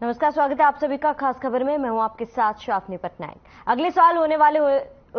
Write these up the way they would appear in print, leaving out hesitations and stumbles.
नमस्कार, स्वागत है आप सभी का खास खबर में। मैं हूं आपके साथ शाफनी पटनायक। अगले साल होने वाले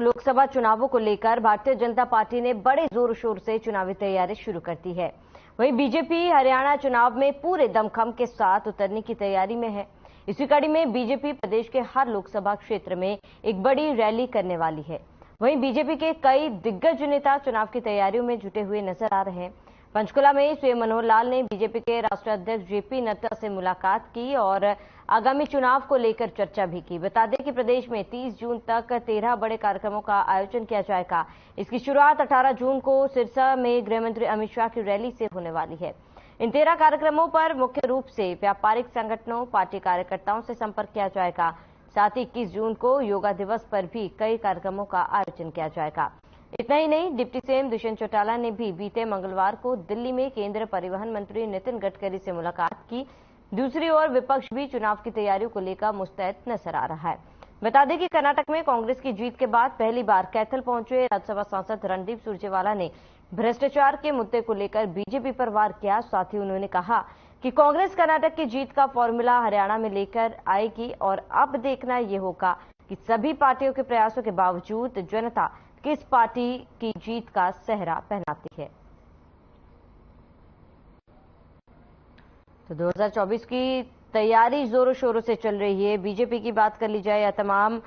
लोकसभा चुनावों को लेकर भारतीय जनता पार्टी ने बड़े जोर शोर से चुनावी तैयारी शुरू कर दी है। वहीं बीजेपी हरियाणा चुनाव में पूरे दमखम के साथ उतरने की तैयारी में है। इसी कड़ी में बीजेपी प्रदेश के हर लोकसभा क्षेत्र में एक बड़ी रैली करने वाली है। वहीं बीजेपी के कई दिग्गज नेता चुनाव की तैयारियों में जुटे हुए नजर आ रहे हैं। पंचकुला में सीएम मनोहर लाल ने बीजेपी के राष्ट्रीय अध्यक्ष जेपी नड्डा से मुलाकात की और आगामी चुनाव को लेकर चर्चा भी की। बता दें कि प्रदेश में 30 जून तक 13 बड़े कार्यक्रमों का आयोजन किया जाएगा। इसकी शुरुआत 18 जून को सिरसा में गृह मंत्री अमित शाह की रैली से होने वाली है। इन 13 कार्यक्रमों पर मुख्य रूप से व्यापारिक संगठनों, पार्टी कार्यकर्ताओं से संपर्क किया जाएगा। साथ ही 21 जून को योगा दिवस पर भी कई कार्यक्रमों का आयोजन किया जाएगा। इतना ही नहीं, डिप्टी सीएम दुष्यंत चौटाला ने भी बीते मंगलवार को दिल्ली में केंद्रीय परिवहन मंत्री नितिन गडकरी से मुलाकात की। दूसरी ओर विपक्ष भी चुनाव की तैयारियों को लेकर मुस्तैद नजर आ रहा है। बता दें कि कर्नाटक में कांग्रेस की जीत के बाद पहली बार कैथल पहुंचे राज्यसभा सांसद रणदीप सुरजेवाला ने भ्रष्टाचार के मुद्दे को लेकर बीजेपी पर वार किया। साथ ही उन्होंने कहा कि कांग्रेस कर्नाटक की जीत का फॉर्मूला हरियाणा में लेकर आएगी और अब देखना यह होगा कि सभी पार्टियों के प्रयासों के बावजूद जनता किस पार्टी की जीत का सेहरा पहनाती है। तो 2024 की तैयारी जोरों शोरों से चल रही है। बीजेपी की बात कर ली जाए या तमाम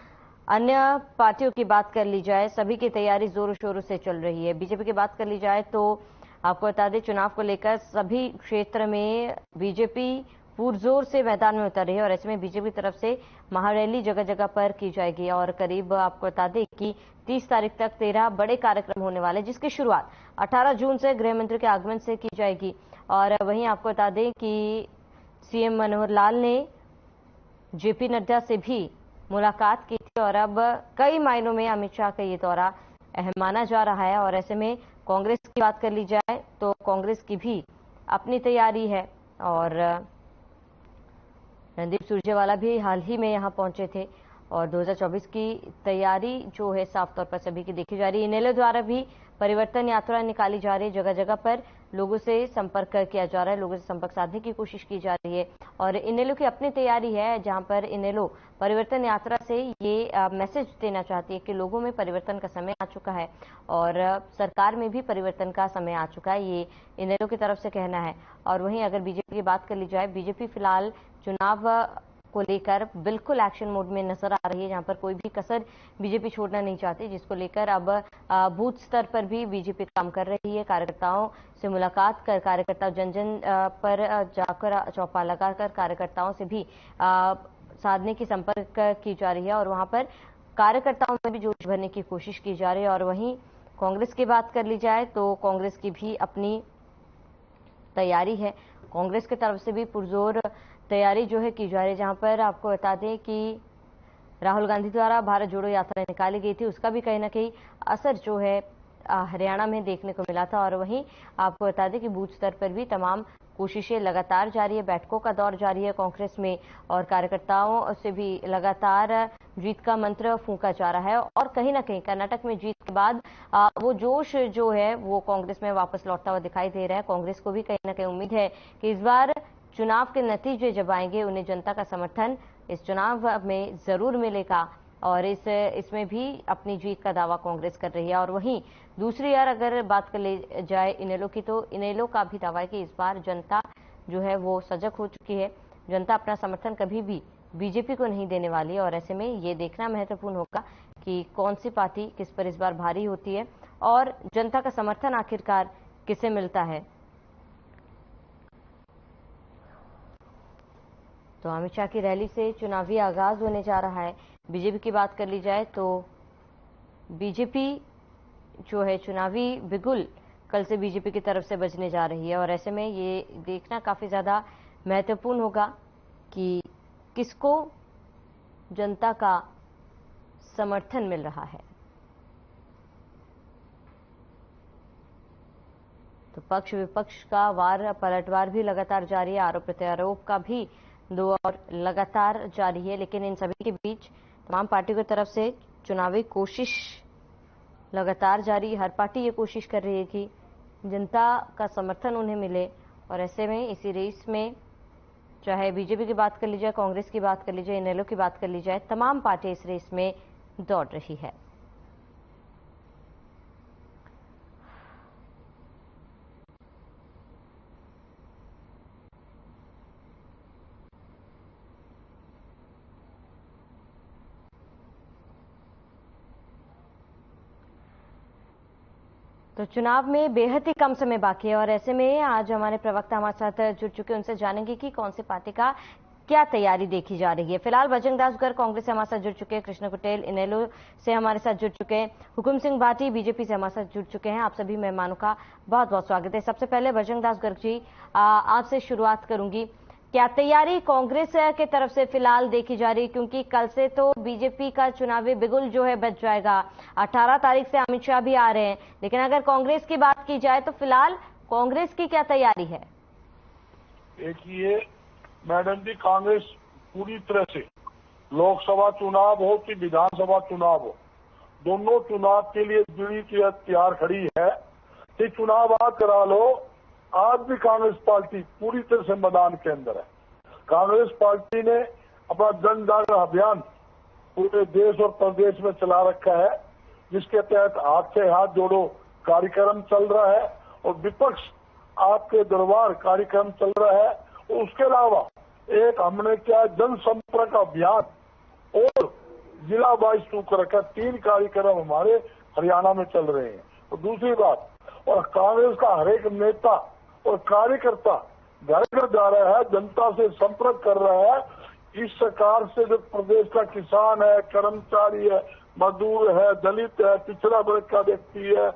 अन्य पार्टियों की बात कर ली जाए, सभी की तैयारी जोरों शोरों से चल रही है। बीजेपी की बात कर ली जाए तो आपको बता दें, चुनाव को लेकर सभी क्षेत्र में बीजेपी पुरजोर से मैदान में उतर रही है और ऐसे में बीजेपी की तरफ से महारैली जगह जगह पर की जाएगी और करीब आपको बता दें कि 30 तारीख तक 13 बड़े कार्यक्रम होने वाले, जिसकी शुरुआत 18 जून से गृह मंत्री के आगमन से की जाएगी। और वहीं आपको बता दें कि सीएम मनोहर लाल ने जेपी नड्डा से भी मुलाकात की थी और अब कई मायनों में अमित शाह का ये दौरा अहम माना जा रहा है। और ऐसे में कांग्रेस की बात कर ली जाए तो कांग्रेस की भी अपनी तैयारी है और रणदीप सुरजेवाला भी हाल ही में यहां पहुंचे थे और 2024 की तैयारी जो है साफ तौर पर सभी की देखी जा रही है। इनेलो द्वारा भी परिवर्तन यात्रा निकाली जा रही है, जगह जगह पर लोगों से संपर्क किया जा रहा है, लोगों से संपर्क साधने की कोशिश की जा रही है और इनेलो की अपनी तैयारी है, जहां पर इनेलो परिवर्तन यात्रा से ये मैसेज देना चाहती है कि लोगों में परिवर्तन का समय आ चुका है और सरकार में भी परिवर्तन का समय आ चुका है, ये इनेलो की तरफ से कहना है। और वहीं अगर बीजेपी की बात कर ली जाए, बीजेपी फिलहाल चुनाव को लेकर बिल्कुल एक्शन मोड में नजर आ रही है, जहां पर कोई भी कसर बीजेपी छोड़ना नहीं चाहती, जिसको लेकर अब बूथ स्तर पर भी बीजेपी काम कर रही है। कार्यकर्ताओं से मुलाकात कर, कार्यकर्ता जन जन पर जाकर चौपाल लगाकर कार्यकर्ताओं से भी साधने की संपर्क की जा रही है और वहां पर कार्यकर्ताओं में भी जोश भरने की कोशिश की जा रही है। और वहीं कांग्रेस की बात कर ली जाए तो कांग्रेस की भी अपनी तैयारी है। कांग्रेस की तरफ से भी पुरजोर तैयारी जो है की जा रही है, जहां पर आपको बता दें कि राहुल गांधी द्वारा भारत जोड़ो यात्रा निकाली गई थी, उसका भी कहीं ना कहीं असर जो है हरियाणा में देखने को मिला था। और वहीं आपको बता दें कि बूथ स्तर पर भी तमाम कोशिशें लगातार जारी है, बैठकों का दौर जारी है कांग्रेस में और कार्यकर्ताओं से भी लगातार जीत का मंत्र फूंका जा रहा है। और कहीं ना कहीं कर्नाटक में जीत के बाद वो जोश जो है वो कांग्रेस में वापस लौटता हुआ दिखाई दे रहा है। कांग्रेस को भी कहीं ना कहीं उम्मीद है कि इस बार चुनाव के नतीजे जब आएंगे, उन्हें जनता का समर्थन इस चुनाव में जरूर मिलेगा और इसमें भी अपनी जीत का दावा कांग्रेस कर रही है। और वहीं दूसरी ओर अगर बात कर ली जाए इनेलो की, तो इनेलो का भी दावा है कि इस बार जनता जो है वो सजग हो चुकी है, जनता अपना समर्थन कभी भी बीजेपी को नहीं देने वाली है और ऐसे में ये देखना महत्वपूर्ण होगा कि कौन सी पार्टी किस पर इस बार भारी होती है और जनता का समर्थन आखिरकार किसे मिलता है। तो अमित शाह की रैली से चुनावी आगाज होने जा रहा है। बीजेपी की बात कर ली जाए तो बीजेपी जो है चुनावी बिगुल कल से बीजेपी की तरफ से बजने जा रही है और ऐसे में ये देखना काफी ज्यादा महत्वपूर्ण होगा कि किसको जनता का समर्थन मिल रहा है। तो पक्ष विपक्ष का वार पलटवार भी लगातार जारी है, आरोप प्रत्यारोप का भी दौर लगातार जारी है, लेकिन इन सभी के बीच तमाम पार्टियों की तरफ से चुनावी कोशिश लगातार जारी। हर पार्टी ये कोशिश कर रही है कि जनता का समर्थन उन्हें मिले और ऐसे में इसी रेस में चाहे बीजेपी की बात कर ली जाए, कांग्रेस की बात कर ली जाए, इनेलो की बात कर ली जाए, तमाम पार्टी इस रेस में दौड़ रही है। तो चुनाव में बेहद ही कम समय बाकी है और ऐसे में आज हमारे प्रवक्ता हमारे साथ जुड़ चुके हैं, उनसे जानेंगे कि कौन सी पार्टी का क्या तैयारी देखी जा रही है। फिलहाल बजरंग दास गुर्जर कांग्रेस से हमारे साथ जुड़ चुके हैं, कृष्ण कुटेल इनेलो से हमारे साथ जुड़ चुके हैं, हुकुम सिंह भाटी बीजेपी से हमारे साथ जुड़ चुके हैं। आप सभी मेहमानों का बहुत बहुत स्वागत है। सबसे पहले बजरंग दास गुर्जर जी, आपसे शुरुआत करूंगी। क्या तैयारी कांग्रेस के तरफ से फिलहाल देखी जा रही है, क्योंकि कल से तो बीजेपी का चुनावी बिगुल जो है बच जाएगा, 18 तारीख से अमित शाह भी आ रहे हैं, लेकिन अगर कांग्रेस की बात की जाए तो फिलहाल कांग्रेस की क्या तैयारी है? देखिए मैडम जी, कांग्रेस पूरी तरह से लोकसभा चुनाव हो कि विधानसभा चुनाव हो, दोनों चुनाव के लिए जुड़ी तैयार खड़ी है कि चुनाव आज करा लो। आज भी कांग्रेस पार्टी पूरी तरह से मैदान के अंदर है। कांग्रेस पार्टी ने अपना जन जागरण अभियान पूरे देश और प्रदेश में चला रखा है, जिसके तहत हाथ से हाथ जोड़ो कार्यक्रम चल रहा है और विपक्ष आपके दरबार कार्यक्रम चल रहा है। और उसके अलावा एक हमने क्या जनसंपर्क अभियान और जिला वाइज शुरू रखा, 3 कार्यक्रम हमारे हरियाणा में चल रहे हैं। और दूसरी बात, और कांग्रेस का हर एक नेता और कार्यकर्ता घर घर जा रहा है, जनता से संपर्क कर रहा है। इस सरकार से जो प्रदेश का किसान है, कर्मचारी है, मजदूर है, दलित है, पिछड़ा वर्ग का व्यक्ति है,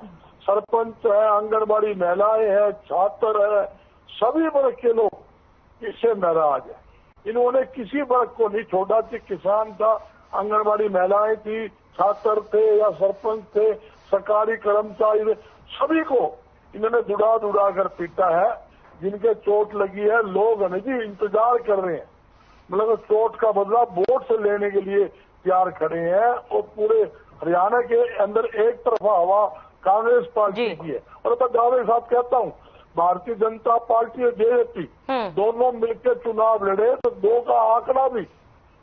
सरपंच है, आंगनबाड़ी महिलाएं हैं, छात्र है, सभी वर्ग के लोग इससे नाराज है। इन्होंने किसी वर्ग को नहीं छोड़ा, कि किसान था, आंगनबाड़ी महिलाएं थी, छात्र थे या सरपंच थे, सरकारी कर्मचारी, सभी को इन्होंने दुड़ा कर पीटा है। जिनके चोट लगी है, लोग जी इंतजार कर रहे हैं, मतलब चोट का बदला वोट से लेने के लिए तैयार खड़े हैं। और पूरे हरियाणा के अंदर एक तरफा हवा कांग्रेस पार्टी की है। और मैं दावे के साथ कहता हूँ, भारतीय जनता पार्टी और जेजेपी दोनों मिलकर चुनाव लड़े तो 2 का आंकड़ा भी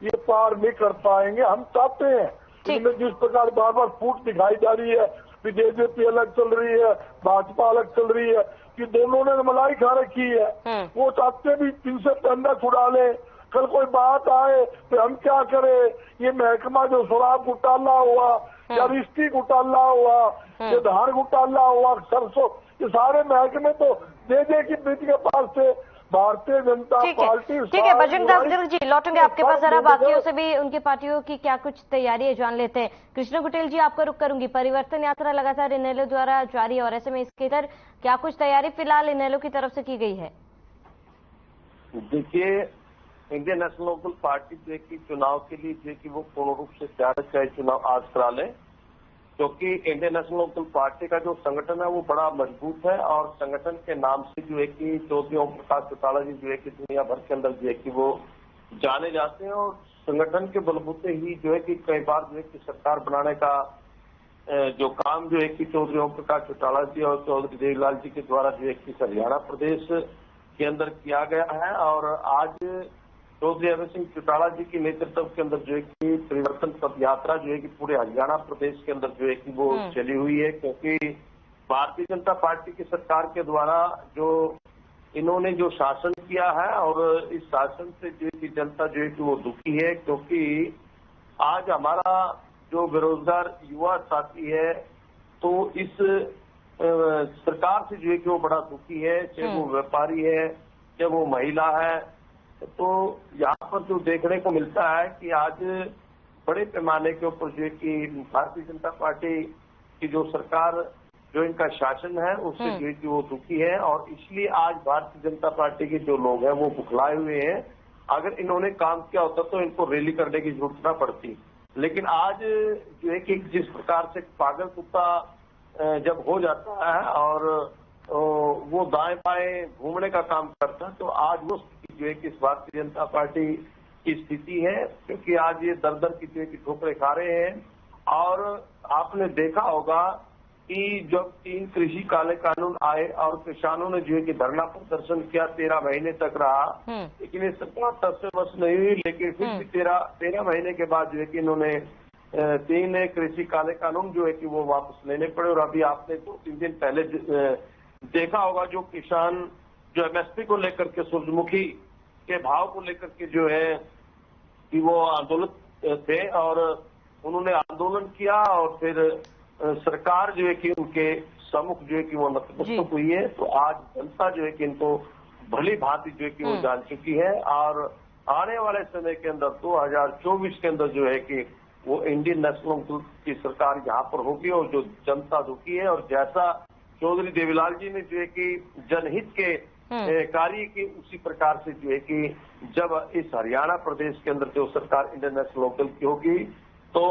ये पार नहीं कर पाएंगे। हम चाहते हैं, इनमें जिस प्रकार बार बार फूट दिखाई जा रही है, जेजेपी अलग चल रही है, भाजपा अलग चल रही है, कि दोनों ने मलाई खा रखी है। वो चाहते भी इनसे पंडा छुड़ा ले, कल कोई बात आए तो हम क्या करें। ये महकमा जो शराब घोटाला हुआ या रिश्ती घोटाला हुआ, ये धान घोटाला हुआ, सरसों, ये सारे महकमे तो जे की बीच के पास थे। भारतीय जनता पार्टी ठीक है बजरंग दास गुर्जर जी, लौटेंगे आपके पास, जरा बाकियों से भी उनकी पार्टियों की क्या कुछ तैयारी है जान लेते हैं। कृष्ण कुटेल जी, आपका रुख करूंगी। परिवर्तन यात्रा लगातार इनेलो द्वारा जारी है और ऐसे में इसके इधर क्या कुछ तैयारी फिलहाल इनेलो की तरफ से की गई है? देखिए, इंडियन नेशनल लोकल पार्टी जो है कि चुनाव के लिए जो है कि वो पूर्ण रूप से तैयार है, चुनाव आज करा ले, क्योंकि इंडियन नेशनल लोकल पार्टी का जो संगठन है वो बड़ा मजबूत है। और संगठन के नाम से जो है कि चौधरी ओम प्रकाश चौटाला जी जो है कि दुनिया भर के अंदर जो है कि वो जाने जाते हैं। और संगठन के बलबूते ही जो है कि कई बार जो है कि सरकार बनाने का जो काम जो है कि चौधरी ओम प्रकाश चौटाला जी और चौधरी देवीलाल जी के द्वारा जो है कि हरियाणा प्रदेश के अंदर किया गया है। और आज चौधरी अभय सिंह चौटाला जी के नेतृत्व के अंदर जो है कि परिवर्तन पद यात्रा जो है कि पूरे हरियाणा प्रदेश के अंदर जो है कि वो चली हुई है, क्योंकि भारतीय जनता पार्टी की सरकार के द्वारा जो इन्होंने जो शासन किया है और इस शासन से जो है कि जनता जो है कि वो दुखी है। क्योंकि आज हमारा जो बेरोजगार युवा साथी है तो इस सरकार से जो है कि वो बड़ा दुखी है, चाहे वो व्यापारी है, चाहे वो महिला है। तो यहाँ पर जो देखने को मिलता है कि आज बड़े पैमाने के ऊपर जो है कि भारतीय जनता पार्टी की जो सरकार, जो इनका शासन है, उससे जो है कि वो दुखी है। और इसलिए आज भारतीय जनता पार्टी के जो लोग हैं वो बुखलाए हुए हैं। अगर इन्होंने काम किया होता तो इनको रैली करने की जरूरत न पड़ती, लेकिन आज जो है कि जिस प्रकार से पागल कुत्ता जब हो जाता है और वो दाएं बाएं घूमने का काम करता है, तो आज वो जो है कि इस भारतीय जनता पार्टी की स्थिति है, क्योंकि आज ये दर दर की जो है कि ठोकरें खा रहे हैं। और आपने देखा होगा कि जब 3 कृषि काले कानून आए और किसानों ने जो है कि धरना प्रदर्शन किया, 13 महीने तक रहा, लेकिन ये सरकार तब से बस नहीं हुई। लेकिन फिर भी 13 महीने के बाद जो है कि इन्होंने 3 कृषि काले कानून जो है कि वो वापस लेने पड़े। और अभी आपने 2-3 दिन पहले देखा होगा, जो किसान जो MSP को लेकर के, सूरजमुखी के भाव को लेकर के जो है कि वो आंदोलन थे और उन्होंने आंदोलन किया और फिर सरकार जो है कि उनके सम्मुख जो है कि वो नतमस्तक हुई है। तो आज जनता जो है कि इनको भली भांति जो है कि वो जान चुकी है और आने वाले समय के अंदर 2024 के अंदर जो है कि वो इंडियन नेशनल की सरकार यहाँ पर होगी और जो जनता दुखी है। और जैसा चौधरी देवीलाल जी ने जो है कि जनहित के कार्य की, उसी प्रकार से जो है कि जब इस हरियाणा प्रदेश के अंदर जो सरकार इंडियन नेशनल लोकदल की होगी, तो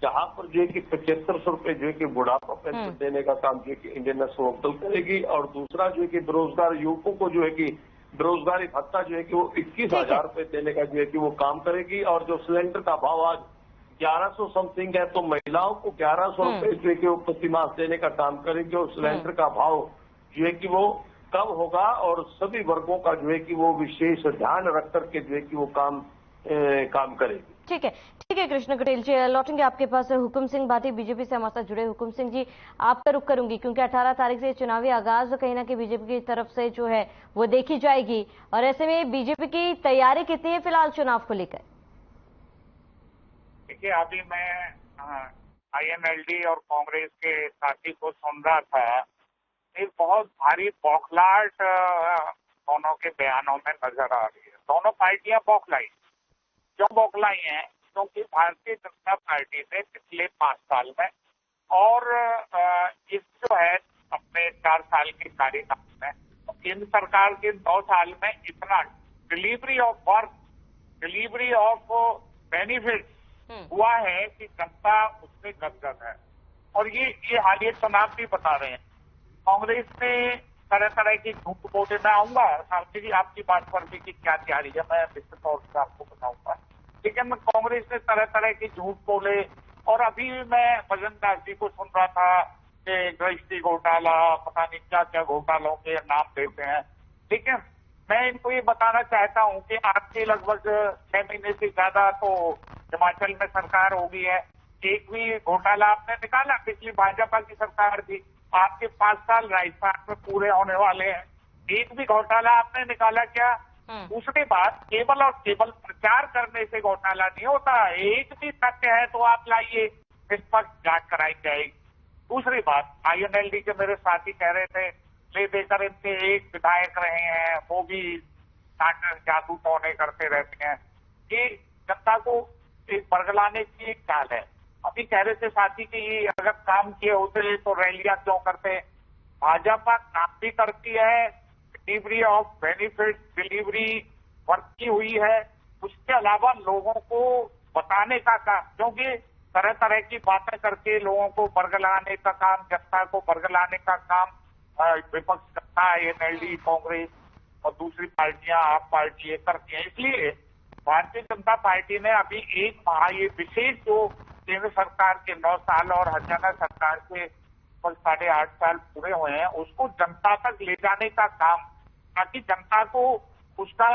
जहां पर जो है कि 7500 रुपए जो है कि बुढ़ापा पेंशन देने का काम जो है कि इंडियन नेशनल लोकदल करेगी। और दूसरा जो है कि बेरोजगार युवकों को जो है कि बेरोजगारी भत्ता जो है कि वो 21,000 रुपए देने का जो है कि वो काम करेगी। और जो सिलेंडर का भाव आज 1100 समथिंग है, तो महिलाओं को 1100 रुपए जो है कि वो प्रति मास देने का काम करेगी। और सिलेंडर का भाव जो है कि वो कम होगा और सभी वर्गों का जो है कि वो विशेष ध्यान रख करके जो है कि वो काम करेगी। ठीक है कृष्ण कटेल जी, लौटेंगे आपके पास। हुकुम सिंह भाटी बीजेपी से हमारे साथ जुड़े। हुकुम सिंह जी, आपका रुख करूंगी क्योंकि 18 तारीख से चुनावी आगाज कहीं ना कहीं बीजेपी की तरफ से जो है वो देखी जाएगी, और ऐसे में बीजेपी की तैयारी कितनी है फिलहाल चुनाव को लेकर? देखिए, अभी मैं INLD और कांग्रेस के साथी को सुन रहा था, एक बहुत भारी बौखलाहट दोनों के बयानों में नजर आ रही है। दोनों पार्टियां बौखलाई। क्यों बौखलाई हैं? क्योंकि भारतीय जनता पार्टी ने पिछले 5 साल में और इस जो है अपने 4 साल के कार्यकाल में, केंद्र सरकार के 2 साल में इतना delivery of work, delivery of benefit हुआ है कि जनता उससे गदगद है। और ये हालिया चुनाव भी बता रहे हैं। कांग्रेस ने तरह तरह की झूठ बोले, मैं आऊंगा सामने भी आपकी बात पर भी कि क्या तैयारी है, मैं विस्तृत तौर से आपको बताऊंगा। लेकिन कांग्रेस ने तरह तरह की झूठ बोले। और अभी मैं भजन दास जी को सुन रहा था कि गृहस्थी घोटाला, पता नहीं क्या क्या घोटालों के नाम देते हैं। लेकिन मैं इनको ये बताना चाहता हूं कि आपके लगभग 6 महीने से ज्यादा तो हिमाचल में सरकार हो गई है, एक भी घोटाला आपने निकाला? पिछली भाजपा की सरकार थी, आपके 5 साल राजस्थान में पूरे होने वाले हैं, एक भी घोटाला आपने निकाला क्या? दूसरी बात, केवल और केवल प्रचार करने से घोटाला नहीं होता, एक भी तथ्य है तो आप लाइए, निष्पक्ष जांच कराई जाएगी। दूसरी बात, INLD के मेरे साथी कह रहे थे, ले देकर इनके एक विधायक रहे हैं, वो भी जादू टोने करते रहते हैं। ये जनता को एक बरगलाने की एक चाल है। अभी कह रहे थे साथी कि ये अगर काम किए होते तो रैलियां क्यों करते? भाजपा काम भी करती है, delivery of benefit, delivery work की हुई है, उसके अलावा लोगों को बताने का काम, क्योंकि तरह तरह की बातें करके लोगों को बरगलाने का काम, जनता को बरगलाने का काम विपक्ष करता है, INLD, कांग्रेस और दूसरी पार्टियां, आप पार्टी ये करती हैं। इसलिए भारतीय जनता पार्टी ने अभी एक माह ये विशेष जो केंद्र सरकार के 9 साल और हरियाणा सरकार के 8.5 साल पूरे हुए हैं, उसको जनता तक ले जाने का काम, ताकि जनता को उसका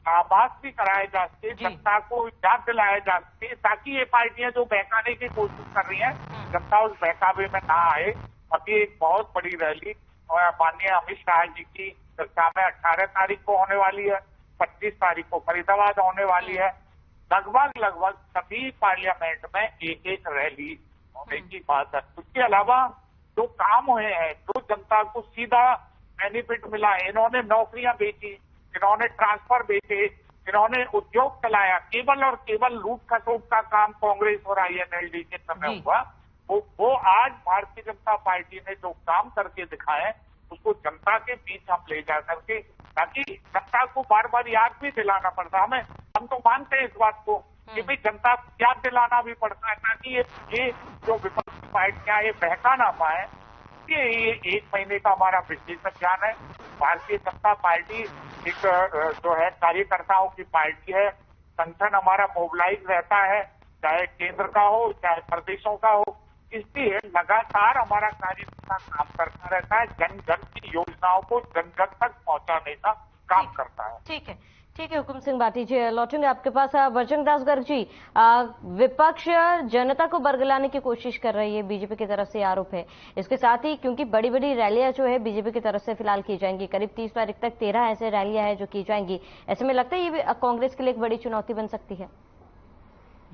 आभास भी कराया जा सके, जनता को याद दिलाया जा सके, ताकि ये पार्टियां जो बहकाने की कोशिश कर रही हैं, जनता उस बहकावे में ना आए। अभी एक बहुत बड़ी रैली माननीय अमित शाह जी की चर्चा में 18 तारीख को होने वाली है, 25 तारीख को फरीदाबाद होने वाली है। लगभग सभी पार्लियामेंट में एक रैली होने की बात है। उसके अलावा जो काम हुए हैं, जो जनता को सीधा बेनिफिट मिला, इन्होंने नौकरियां बेची, इन्होंने ट्रांसफर बेचे, इन्होंने उद्योग चलाया, केवल और केवल लूट खसोट का काम कांग्रेस और INLD के समय हुआ। वो आज भारतीय जनता पार्टी ने जो काम करके दिखाए, उसको जनता के बीच हम ले जा करके, ताकि जनता को बार बार याद भी दिलाना पड़ता हमें। हम तो मानते हैं इस बात को कि भाई जनता को याद दिलाना भी पड़ता है, ताकि ये जो विपक्षी पार्टियां ये बहका ना पाए। ये 1 महीने का हमारा विशेष अभियान है। भारतीय जनता पार्टी एक जो है कार्यकर्ताओं की पार्टी है। संगठन हमारा मोबिलाइज रहता है, चाहे केंद्र का हो चाहे प्रदेशों का हो। इसलिए लगातार हमारा कार्यकर्ता काम करता रहता है, जन जन की योजनाओं को जन जन तक पहुंचाने का काम करता है। ठीक है हुकुम सिंह भाटी जी, लौटेंगे आपके पास। बजरंग दास गर्ग जी, विपक्ष जनता को बरगलाने की कोशिश कर रही है, बीजेपी की तरफ से आरोप है। इसके साथ ही क्योंकि बड़ी बड़ी रैलियां जो है बीजेपी की तरफ से फिलहाल की जाएंगी, करीब 30 तारीख तक 13 ऐसे रैलियां हैं जो की जाएंगी, ऐसे में लगता है ये कांग्रेस के लिए एक बड़ी चुनौती बन सकती है।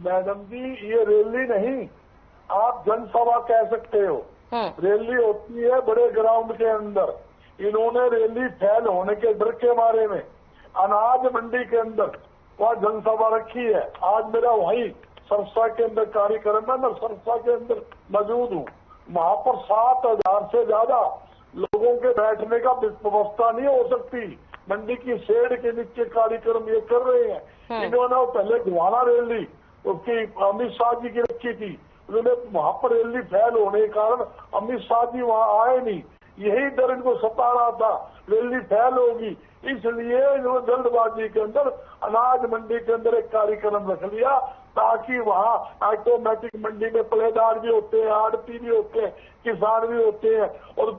मैडम जी, ये रैली नहीं, आप जनसभा कह सकते हो। रैली होती है बड़े ग्राउंड के अंदर। इन्होंने रैली फैल होने के डर के बारे में अनाज मंडी के अंदर वहाँ जनसभा रखी है। आज मेरा वही सरसा के अंदर कार्यक्रम है, मैं सरसा के अंदर मौजूद हूँ। वहाँ पर 7,000 से ज्यादा लोगों के बैठने का व्यवस्था नहीं हो सकती। मंडी की शेड के नीचे कार्यक्रम ये कर रहे हैं। इन्होंने पहले गुवाना रैली उसकी अमित शाह जी की रखी थी, उन्होंने वहाँ पर रैली फैल होने के कारण अमित शाह जी वहाँ आए नहीं। यही डर इनको सता रहा था, रैली फैल होगी, इसलिए इन्होंने जल्दबाजी के अंदर अनाज मंडी के अंदर एक कार्यक्रम रख लिया ताकि वहाँ ऑटोमेटिक मंडी में पलेदार भी होते हैं, आड़ती भी होते हैं, किसान भी होते हैं। और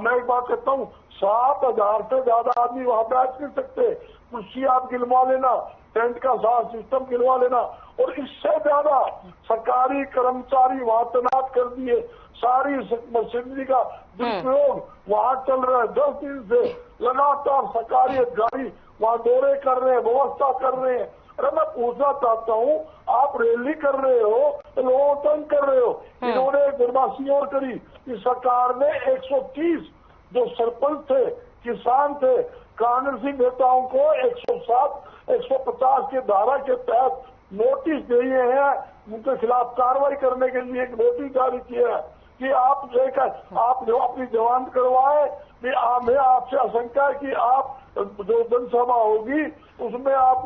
मैं एक बात कहता हूँ, 7,000 से ज्यादा आदमी वहाँ बैठ नहीं सकते। कुर्सी आप गिलवा लेना, टेंट का सारा सिस्टम गिलवा लेना, और इससे ज्यादा सरकारी कर्मचारी वहाँ तैनात कर दिए। सारी मशीनरी का दुरुपयोग वहाँ चल रहा है। 10 दिन से लगातार सरकारी अधिकारी वहाँ दौरे कर रहे हैं, व्यवस्था कर रहे हैं। अरे मैं पूछना चाहता हूँ, आप रैली कर रहे हो तो लोगों तंग कर रहे हो। इन्होंने एक बदमाशी और करी कि सरकार ने 130 जो सरपंच थे, किसान थे, कांग्रेसी नेताओं को 107, 150 के धारा के तहत नोटिस दिए हैं। उनके खिलाफ कार्रवाई करने के लिए एक नोटिस जारी किया है कि आप जो अपनी जमानत करवाए। मैं आपसे आशंका है कि आप जो जनसभा होगी उसमें आप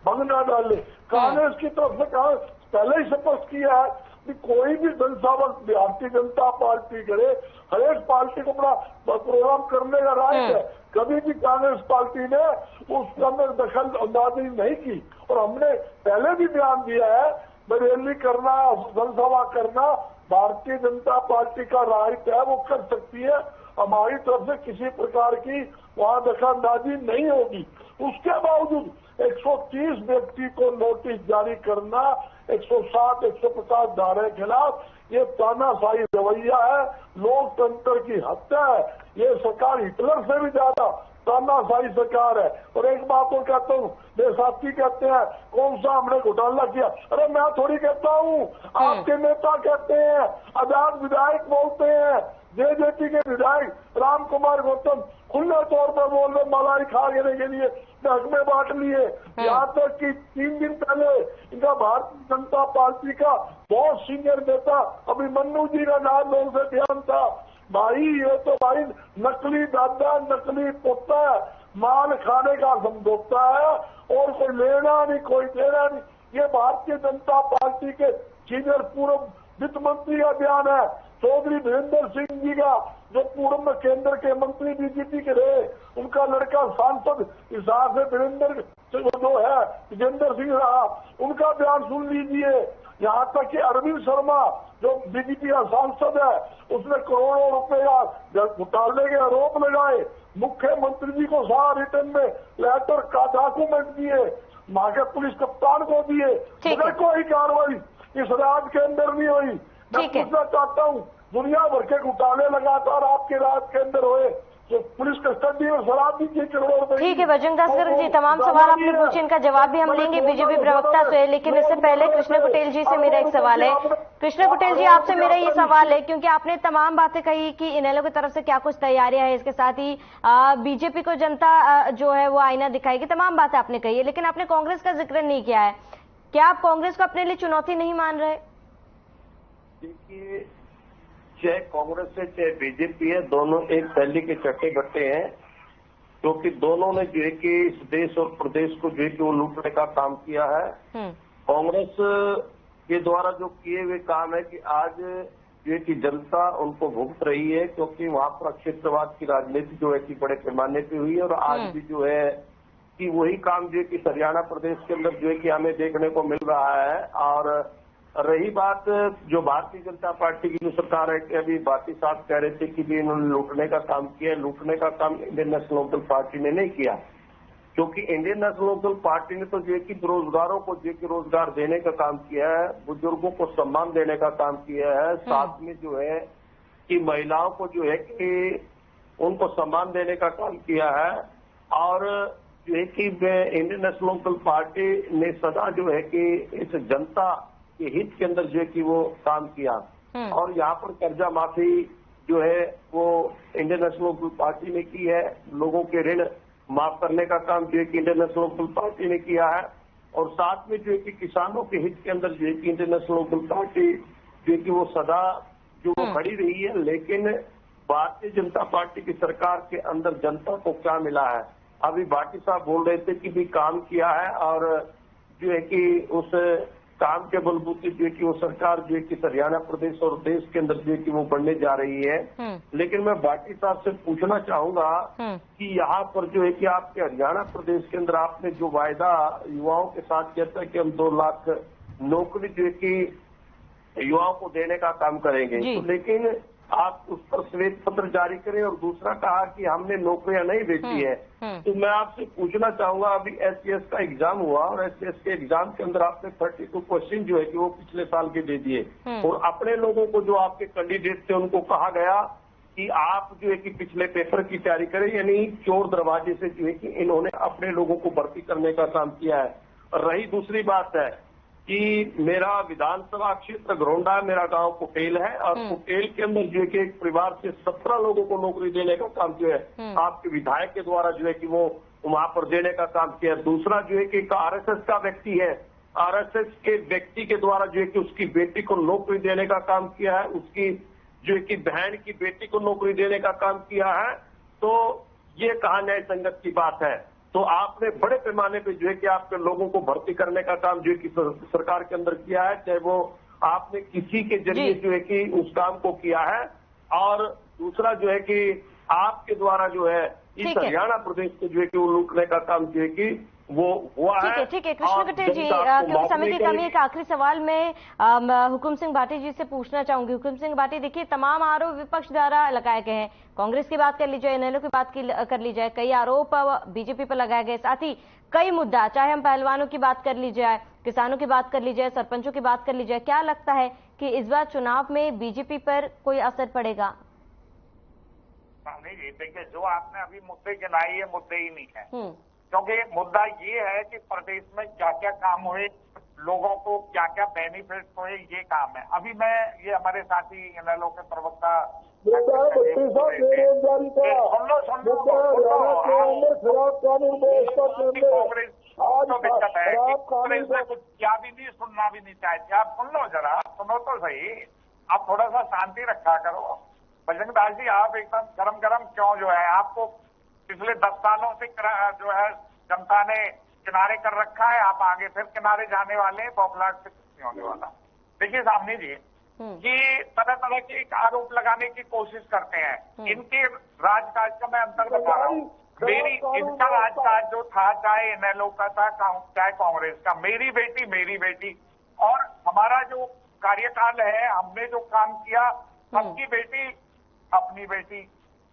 भंग न डाले। कांग्रेस की तरफ से पहले ही स्पष्ट किया है कि कोई भी जनसभा भारतीय जनता पार्टी करे, हर एक पार्टी को अपना प्रोग्राम करने का राइट है। कभी भी कांग्रेस पार्टी ने उसके अंदर दखल अंदाजी नहीं की, और हमने पहले भी बयान दिया है, रैली करना, जनसभा करना भारतीय जनता पार्टी का राइट है, वो कर सकती है। हमारी तरफ से किसी प्रकार की वहाँ दखलंदाजी नहीं होगी। उसके बावजूद 130 व्यक्ति को नोटिस जारी करना 107, 150 धारा के खिलाफ, ये तानाशाही रवैया है, लोकतंत्र की हत्या है। ये सरकार हिटलर से भी ज्यादा तानाशाही सरकार है। और एक बात और कहता हूँ, मेरे साथी कहते हैं कौन सा हमने घोटाला किया, अरे मैं थोड़ी कहता हूँ, आपके नेता कहते हैं, आजाद विधायक बोलते हैं, जेजेपी के विधायक राम कुमार गौतम खुले तौर पर बोल रहे मलाई खा लेने के लिए में बांट लिए। यहाँ तक कि 3 दिन पहले इनका भारतीय जनता पार्टी का बहुत सीनियर नेता अभिमन्यु जी का नाम लोगों से ध्यान था। भाई ये तो भाई नकली दादा नकली पोता है, माल खाने का समझौता है, और कोई लेना नहीं कोई देना नहीं। ये भारतीय जनता पार्टी के सीनियर पूर्व वित्त मंत्री का बयान है। चौधरी वीरेंद्र सिंह जी का, जो पूर्व में केंद्र के मंत्री बीजेपी के रहे, उनका लड़का सांसद हिसाब से वीरेंद्र जो है विजेंद्र सिंह रहा, उनका बयान सुन लीजिए। यहाँ तक कि अरविंद शर्मा जो बीजेपी का सांसद है, उसने करोड़ों रुपए का घोटाले के आरोप लगाए, मुख्यमंत्री जी को सारा रिटर्न में लेटर का डॉक्यूमेंट दिए, वहां के पुलिस कप्तान को दिए, मगर कोई कार्रवाई इस राज्य के अंदर नहीं हुई। मैं पूछना चाहता हूँ, दुनिया भर के घोटाले लगातार आपके राज्य के अंदर हुए, तो पुलिस कस्टडी में शराब भी की करोड़ों रुपए। ठीक है बजरंग दास गर्ग जी, तमाम सवाल आपने पूछे, इनका जवाब भी हम लेंगे बीजेपी प्रवक्ता से, लेकिन इससे पहले कृष्ण कुटेल जी से मेरा एक सवाल है। कृष्ण कुटेल जी, आपसे मेरा ये सवाल है, क्योंकि आपने तमाम बातें कही कि इनेलो की तरफ से क्या कुछ तैयारियां है, इसके साथ ही बीजेपी को जनता जो है वो आईना दिखाएगी, तमाम बातें आपने कही है, लेकिन आपने कांग्रेस का जिक्र नहीं किया है। क्या आप कांग्रेस को अपने लिए चुनौती नहीं मान रहे? देखिए, चाहे कांग्रेस है चाहे बीजेपी है, दोनों एक थैली के चट्टे बट्टे हैं, क्योंकि दोनों ने जो है कि इस देश और प्रदेश को जो है कि वो लूटने का काम किया है। कांग्रेस के द्वारा जो किए हुए काम है कि आज जो है कि जनता उनको भुगत रही है, क्योंकि वहां पर क्षेत्रवाद की राजनीति जो है कि बड़े पैमाने पे हुई है, और आज भी जो है कि वही काम जो है कि हरियाणा प्रदेश के अंदर जो है कि हमें देखने को मिल रहा है। और रही बात जो भारतीय जनता पार्टी की जो सरकार है कि अभी भारती साहब कह रहे थे कि भी इन्होंने लूटने का काम किया। लूटने का काम इंडियन नेशनल लोकदल पार्टी ने नहीं किया, क्योंकि इंडियन नेशनल लोकदल पार्टी ने तो जो है कि बेरोजगारों को जो कि रोजगार देने का काम किया है, बुजुर्गों को सम्मान देने का काम किया है, साथ में जो है कि महिलाओं को जो है कि उनको सम्मान देने का काम किया है। और जो है कि इंडियन नेशनल लोकदल पार्टी ने सदा जो है कि इस जनता के हित के अंदर जो है कि वो काम किया। और यहाँ पर कर्जा माफी जो है वो इंडियन नेशनल लोकदल पार्टी ने की है। लोगों के ऋण माफ करने का काम जो है कि इंडियन नेशनल लोकदल पार्टी ने किया है। और साथ में जो है कि किसानों के हित के अंदर जो है कि इंडियन नेशनल लोकदल पार्टी जो है कि वो सदा जो वो खड़ी रही है। लेकिन भारतीय जनता पार्टी की सरकार के अंदर जनता को क्या मिला है? अभी भाटी साहब बोल रहे थे कि भी काम किया है और जो है कि उस काम के बलबूते जो है कि वो सरकार जो है कि हरियाणा प्रदेश और देश के अंदर जो है कि वो बढ़ने जा रही है। लेकिन मैं भाटी साहब से पूछना चाहूंगा कि यहाँ पर जो है कि आपके हरियाणा प्रदेश के अंदर आपने जो वायदा युवाओं के साथ किया था कि हम 2 लाख नौकरी जो है कि युवाओं को देने का काम करेंगे, तो लेकिन आप उस पर श्वेत पत्र जारी करें और दूसरा कहा कि हमने नौकरियां नहीं बेची है। तो मैं आपसे पूछना चाहूंगा, अभी SCS का एग्जाम हुआ और SCS के एग्जाम के अंदर आपने 32 क्वेश्चन जो है कि वो पिछले साल के दे दिए और अपने लोगों को जो आपके कैंडिडेट थे उनको कहा गया कि आप जो है कि पिछले पेपर की तैयारी करें, यानी चोर दरवाजे से जो है कि इन्होंने अपने लोगों को भर्ती करने का काम किया है। रही दूसरी बात है कि मेरा विधानसभा क्षेत्र घरौंडा है, मेरा गांव कुटेल है और कुटेल के अंदर जो है कि एक परिवार से 17 लोगों को नौकरी देने का काम जो है आपके विधायक के द्वारा जो है कि वो वहां पर देने का काम किया। दूसरा जो है कि RSS का व्यक्ति है, RSS के व्यक्ति के द्वारा जो है कि उसकी बेटी को नौकरी देने का काम किया है, उसकी जो है कि बहन की बेटी को नौकरी देने का काम किया है। तो ये कहाँ न्याय संगत की बात है? तो आपने बड़े पैमाने पे जो है कि आपके लोगों को भर्ती करने का काम जो है कि सरकार के अंदर किया है, चाहे वो आपने किसी के जरिए जो है कि उस काम को किया है। और दूसरा जो है कि आपके द्वारा जो है इस हरियाणा प्रदेश को जो है कि वो लूटने का काम जो है कि वो हुआ है। ठीक है कृष्ण कुटेल जी, क्योंकि समय की कमी, एक आखिरी सवाल मैं हुकुम सिंह भाटी जी से पूछना चाहूंगी। हुकुम सिंह भाटी, देखिए तमाम आरोप विपक्ष द्वारा लगाए गए हैं, कांग्रेस की बात कर ली जाए, इनेलो की बात कर ली जाए, कई आरोप बीजेपी पर लगाए गए, साथ ही कई मुद्दा, चाहे हम पहलवानों की बात कर ली जाए, किसानों की बात कर ली जाए, सरपंचों की बात कर ली जाए, क्या लगता है कि इस बार चुनाव में बीजेपी पर कोई असर पड़ेगा? नहीं जी, देखिए जो आपने अभी मुद्दे गिनाए ये मुद्दे ही नहीं है, क्योंकि मुद्दा ये है कि प्रदेश में क्या क्या काम हुए, लोगों को क्या क्या बेनिफिट हुए, ये काम है। अभी मैं ये हमारे साथी इनेलो के प्रवक्ता कांग्रेस तो दिक्कत है कि कांग्रेस में कुछ क्या भी नहीं सुनना भी नहीं चाहते। आप सुन लो, जरा सुनो तो सही, आप थोड़ा सा शांति रखा करो। बजरंग दास जी, आप एकदम गरम गरम क्यों जो है, आपको पिछले 10 सालों से जो है जनता ने किनारे कर रखा है, आप आगे फिर किनारे जाने वाले हैं, बौखलाहट से कुछ नहीं होने वाला। देखिए सामने जी, ये तरह तरह के आरोप लगाने की कोशिश करते हैं। इनके राजकाज का मैं अंतर बता रहा हूँ। इनका राजकाज जो था, चाहे इनेलो का था चाहे कांग्रेस का, मेरी बेटी और हमारा जो कार्यकाल है, हमने जो काम किया, सबकी बेटी अपनी बेटी,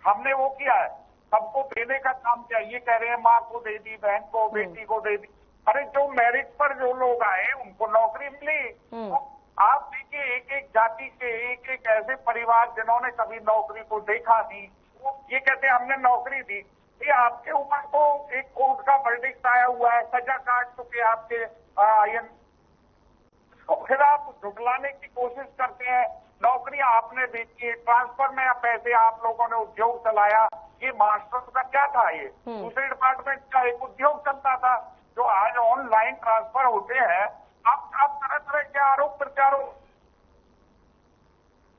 हमने वो किया है, सबको देने का काम किया। ये कह रहे हैं माँ को दे दी, बहन को, बेटी को दे दी। अरे जो मेरिट पर जो लोग आए उनको नौकरी मिली। तो आप देखिए, एक एक जाति के एक एक ऐसे परिवार जिन्होंने कभी नौकरी को देखा नहीं, वो ये कहते हैं हमने नौकरी दी। ये आपके ऊपर तो एक कोर्ट का वर्डिक्ट आया हुआ है, सजा काट चुके आपके आयन, तो फिर आप झुटलाने की कोशिश करते हैं। नौकरियां आपने बेची, ट्रांसफर में पैसे आप लोगों ने उद्योग चलाया। ये मास्टर का क्या था? ये दूसरे डिपार्टमेंट का एक उद्योग चलता था, जो आज ऑनलाइन ट्रांसफर होते हैं। आप तरह तरह के आरोप प्रत्यारोप,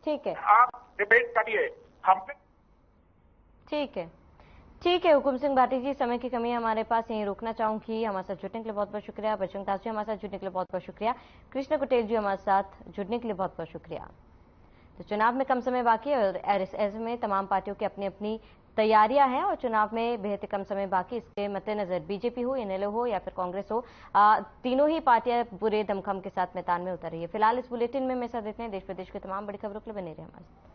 ठीक है, आप डिबेट करिए। हमने ठीक है हुकुम सिंह भाटी जी, समय की कमी है हमारे पास, यहीं रोकना चाहूंगी। हमारे साथ जुड़ने के लिए बहुत बहुत शुक्रिया। बजरंग दास जी हमारे साथ जुड़ने के लिए बहुत बहुत शुक्रिया। कृष्ण कुटेल जी हमारे साथ जुड़ने के लिए बहुत बहुत शुक्रिया। तो चुनाव में कम समय बाकी है और ऐसे में तमाम पार्टियों की अपनी अपनी तैयारियां हैं और चुनाव में बेहद कम समय बाकी, इसके मद्देनजर बीजेपी हो, इनेलो हो या फिर कांग्रेस हो, तीनों ही पार्टियां पूरे दमखम के साथ मैदान में उतर रही है। फिलहाल इस बुलेटिन में मैं साथ देते हैं। देश प्रदेश की तमाम बड़ी खबरों के लिए बने रहे हमारे साथ।